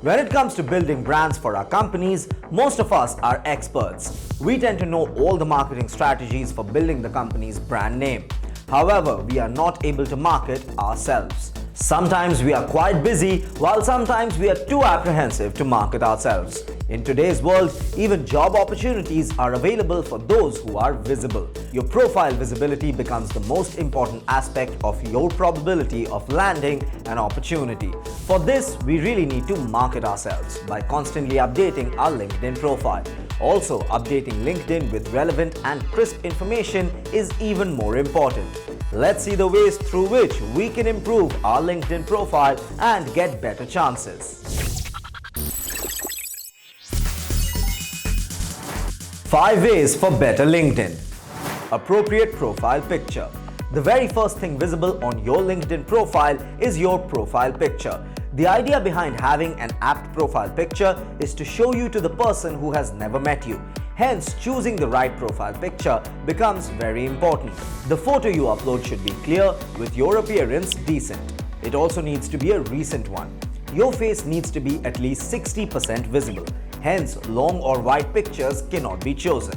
When it comes to building brands for our companies, most of us are experts. We tend to know all the marketing strategies for building the company's brand name. However, we are not able to market ourselves. Sometimes we are quite busy, while sometimes we are too apprehensive to market ourselves. In today's world, even job opportunities are available for those who are visible. Your profile visibility becomes the most important aspect of your probability of landing an opportunity. For this, we really need to market ourselves by constantly updating our LinkedIn profile. Also, updating LinkedIn with relevant and crisp information is even more important. Let's see the ways through which we can improve our LinkedIn profile and get better chances. 5 ways for better LinkedIn. Appropriate profile picture. The very first thing visible on your LinkedIn profile is your profile picture. The idea behind having an apt profile picture is to show you to the person who has never met you. Hence, choosing the right profile picture becomes very important. The photo you upload should be clear, with your appearance decent. It also needs to be a recent one. Your face needs to be at least 60% visible. Hence, long or wide pictures cannot be chosen.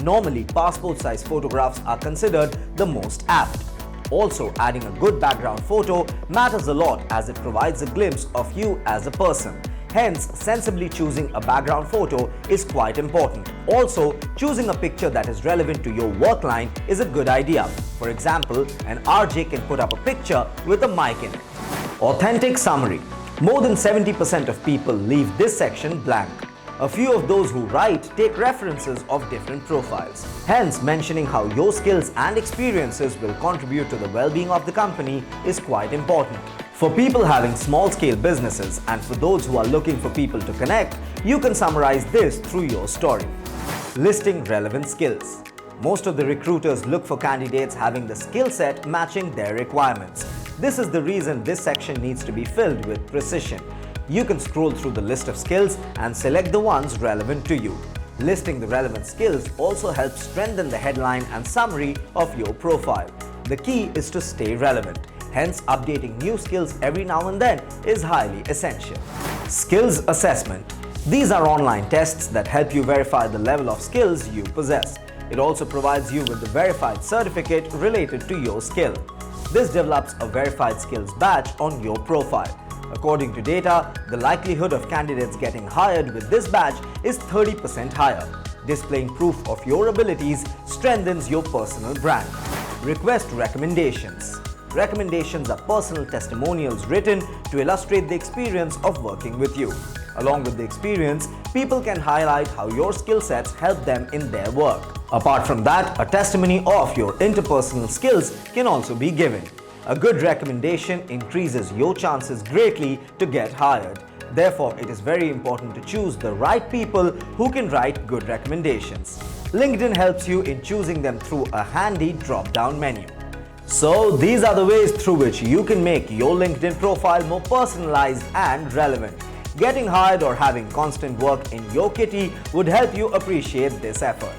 Normally, passport-size photographs are considered the most apt. Also, adding a good background photo matters a lot as it provides a glimpse of you as a person. Hence, sensibly choosing a background photo is quite important. Also, choosing a picture that is relevant to your work line is a good idea. For example, an RJ can put up a picture with a mic in it. Authentic summary. More than 70% of people leave this section blank. A few of those who write take references of different profiles. Hence, mentioning how your skills and experiences will contribute to the well-being of the company is quite important. For people having small-scale businesses and for those who are looking for people to connect, you can summarize this through your story. Listing relevant skills. Most of the recruiters look for candidates having the skill set matching their requirements. This is the reason this section needs to be filled with precision. You can scroll through the list of skills and select the ones relevant to you. Listing the relevant skills also helps strengthen the headline and summary of your profile. The key is to stay relevant. Hence, updating new skills every now and then is highly essential. Skills assessment. These are online tests that help you verify the level of skills you possess. It also provides you with the verified certificate related to your skill. This develops a verified skills badge on your profile. According to data, the likelihood of candidates getting hired with this badge is 30% higher. Displaying proof of your abilities strengthens your personal brand. Request recommendations. Recommendations are personal testimonials written to illustrate the experience of working with you. Along with the experience, people can highlight how your skill sets help them in their work. Apart from that, a testimony of your interpersonal skills can also be given. A good recommendation increases your chances greatly to get hired. Therefore, it is very important to choose the right people who can write good recommendations. LinkedIn helps you in choosing them through a handy drop-down menu. So, these are the ways through which you can make your LinkedIn profile more personalized and relevant. Getting hired or having constant work in your kitty would help you appreciate this effort.